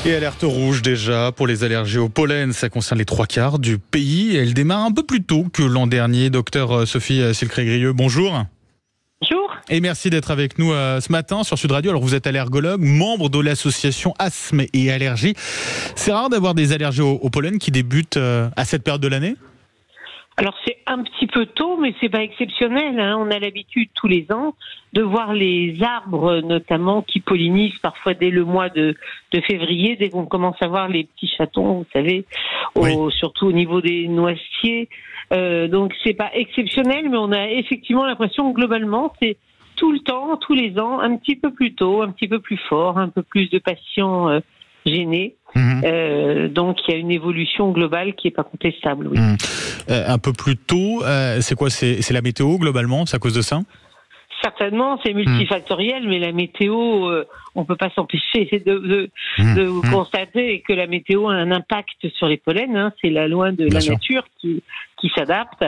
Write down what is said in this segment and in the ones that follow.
Et alerte rouge déjà pour les allergies au pollen, ça concerne les 3/4 du pays. Elle démarre un peu plus tôt que l'an dernier. Docteur Sophie Silcré-Grieux, bonjour. Bonjour. Et merci d'être avec nous ce matin sur Sud Radio. Alors vous êtes allergologue, membre de l'association Asthme et Allergies. C'est rare d'avoir des allergies au pollen qui débutent à cette période de l'année ? Alors c'est un petit peu tôt, mais c'est pas exceptionnel. On a l'habitude tous les ans de voir les arbres, notamment, qui pollinisent parfois dès le mois de février, dès qu'on commence à voir les petits chatons, vous savez, surtout au niveau des noisetiers. Donc c'est pas exceptionnel, mais on a effectivement l'impression que globalement c'est tout le temps, tous les ans, un petit peu plus tôt, un petit peu plus fort, un peu plus de patients gênés. Donc il y a une évolution globale qui est pas contestable. Oui. Un peu plus tôt, c'est quoi ? C'est la météo globalement, c'est à cause de ça ? Certainement, c'est multifactoriel, mais la météo, on peut pas s'empêcher de constater que la météo a un impact sur les pollens. C'est la loi de la nature qui s'adapte.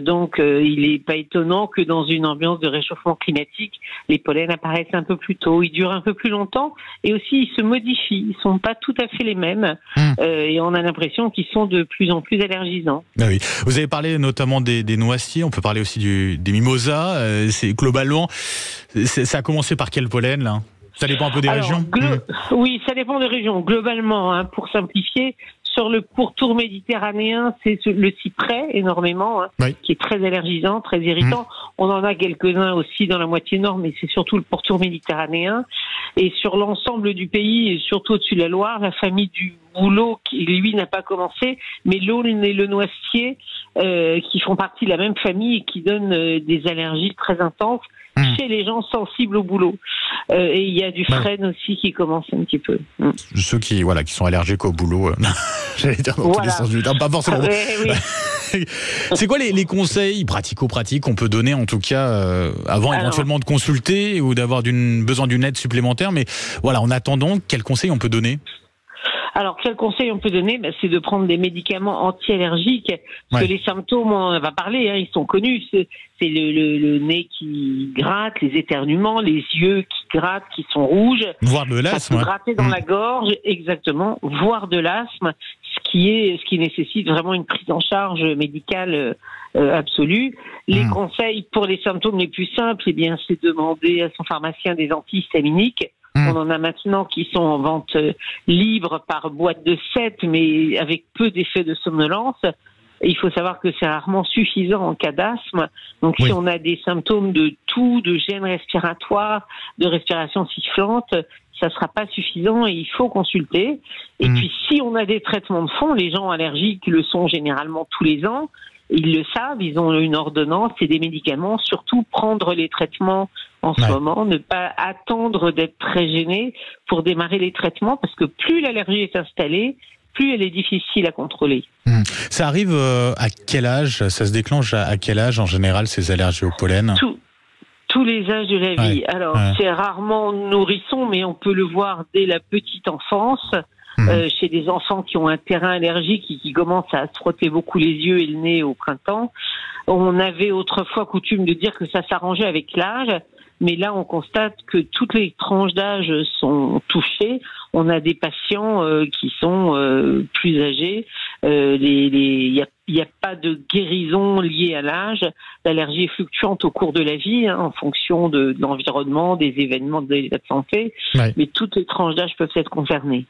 Donc, il est pas étonnant que dans une ambiance de réchauffement climatique, les pollens apparaissent un peu plus tôt, ils durent un peu plus longtemps, et aussi ils se modifient. Ils sont pas tout à fait les mêmes, et on a l'impression qu'ils sont de plus en plus allergisants. Ah oui. Vous avez parlé notamment des noisetiers. On peut parler aussi des mimosas. C'est globalement, ça a commencé par quel pollen là ? Ça dépend un peu des régions. Oui, ça dépend des régions. Globalement, pour simplifier, sur le pourtour méditerranéen, c'est le cyprès énormément, qui est très allergisant, très irritant. On en a quelques-uns aussi dans la moitié nord, mais c'est surtout le pourtour méditerranéen. Et sur l'ensemble du pays, et surtout au-dessus de la Loire, la famille du bouleau, qui lui n'a pas commencé, mais l'aulne et le noisetier, qui font partie de la même famille et qui donnent des allergies très intenses chez les gens sensibles au bouleau. Et il y a du frêne aussi qui commence un petit peu. Ceux qui sont allergiques au bouleau, j'allais dire dans tous les sens du terme, pas forcément. C'est quoi les conseils pratico-pratiques qu'on peut donner en tout cas avant éventuellement de consulter ou d'avoir besoin d'une aide supplémentaire, mais voilà, en attendant, quels conseils on peut donner ? Alors, quel conseil on peut donner ? C'est de prendre des médicaments anti-allergiques, parce que les symptômes, on va parler, ils sont connus. C'est le nez qui gratte, les éternuements, les yeux qui grattent, qui sont rouges. Voire de l'asthme. Ça peut gratter dans la gorge, exactement. Voire de l'asthme, ce qui nécessite vraiment une prise en charge médicale absolue. Les conseils pour les symptômes les plus simples, c'est de demander à son pharmacien des antihistaminiques. On en a maintenant qui sont en vente libre par boîte de 7, mais avec peu d'effets de somnolence. Il faut savoir que c'est rarement suffisant en cas d'asthme. Donc si on a des symptômes de toux, de gêne respiratoire, de respiration sifflante, ça sera pas suffisant et il faut consulter. Et puis si on a des traitements de fond, les gens allergiques le sont généralement tous les ans. Ils le savent, ils ont une ordonnance et des médicaments. Surtout prendre les traitements en ce moment, ne pas attendre d'être très gêné pour démarrer les traitements, parce que plus l'allergie est installée, plus elle est difficile à contrôler. Ça arrive à quel âge ? Ça se déclenche à quel âge en général ces allergies au pollen ? Tous les âges de la vie. Alors c'est rarement nourrisson, mais on peut le voir dès la petite enfance. Chez des enfants qui ont un terrain allergique et qui commencent à se frotter beaucoup les yeux et le nez au printemps. On avait autrefois coutume de dire que ça s'arrangeait avec l'âge, mais là on constate que toutes les tranches d'âge sont touchées. On a des patients qui sont plus âgés. Il n'y a pas de guérison liée à l'âge. L'allergie est fluctuante au cours de la vie, en fonction de l'environnement, des événements de l'état de santé. Mais toutes les tranches d'âge peuvent être concernées.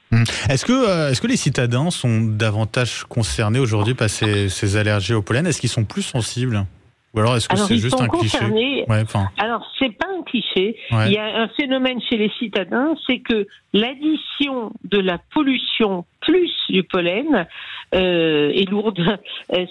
Est-ce que les citadins sont davantage concernés aujourd'hui par ces allergies au pollen ? Est-ce qu'ils sont plus sensibles ? Ou alors est-ce que c'est juste un cliché ? Alors c'est pas un cliché. Il y a un phénomène chez les citadins, c'est que l'addition de la pollution plus du pollen est lourde.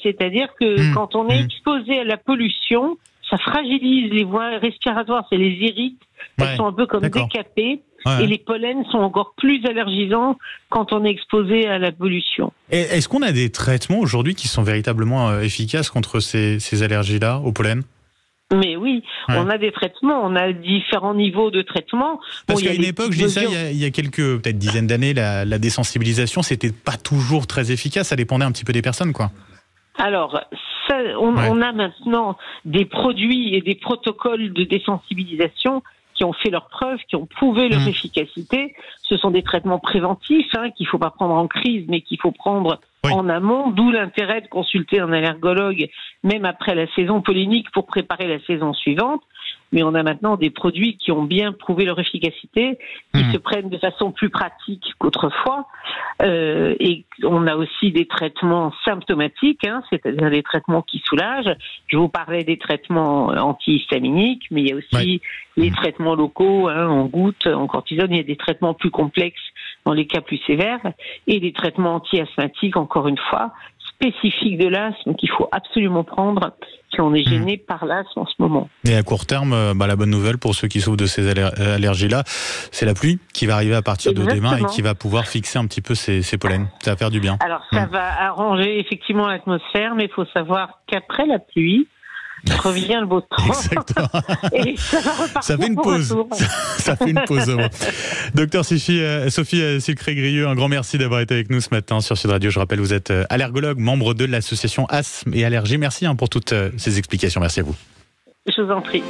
C'est-à-dire que quand on est exposé à la pollution, ça fragilise les voies respiratoires, ça les irrite. Elles sont un peu comme décapées. Et les pollens sont encore plus allergisants quand on est exposé à la pollution. Est-ce qu'on a des traitements aujourd'hui qui sont véritablement efficaces contre ces allergies-là au pollen ? Mais oui, on a des traitements, on a différents niveaux de traitement. Parce qu'à une époque, je dis ça, il y a quelques peut-être dizaines d'années, la désensibilisation, c'était pas toujours très efficace, ça dépendait un petit peu des personnes, quoi. Alors, on a maintenant des produits et des protocoles de désensibilisation qui ont fait leurs preuves, qui ont prouvé leur efficacité. Ce sont des traitements préventifs qu'il faut pas prendre en crise, mais qu'il faut prendre en amont, d'où l'intérêt de consulter un allergologue, même après la saison pollinique, pour préparer la saison suivante. Mais on a maintenant des produits qui ont bien prouvé leur efficacité, qui se prennent de façon plus pratique qu'autrefois. Et on a aussi des traitements symptomatiques, c'est-à-dire des traitements qui soulagent. Je vous parlais des traitements antihistaminiques, mais il y a aussi les traitements locaux, en gouttes, en cortisone. Il y a des traitements plus complexes dans les cas plus sévères, et des traitements anti-asthmatiques, encore une fois, spécifiques de l'asthme qu'il faut absolument prendre si on est gêné par l'asthme en ce moment. Et à court terme, la bonne nouvelle pour ceux qui souffrent de ces allergies-là, c'est la pluie qui va arriver à partir de demain et qui va pouvoir fixer un petit peu ces pollens. Ça va faire du bien. Alors ça va arranger effectivement l'atmosphère, mais il faut savoir qu'après la pluie, revient le beau temps. Exactement. Et ça va repartir. Ça fait une pause. Ça fait une pause. Docteur Sophie Silcré-Grieux, un grand merci d'avoir été avec nous ce matin sur Sud Radio. Je rappelle, vous êtes allergologue, membre de l'association Asthme et Allergies. Merci pour toutes ces explications. Merci à vous. Je vous en prie.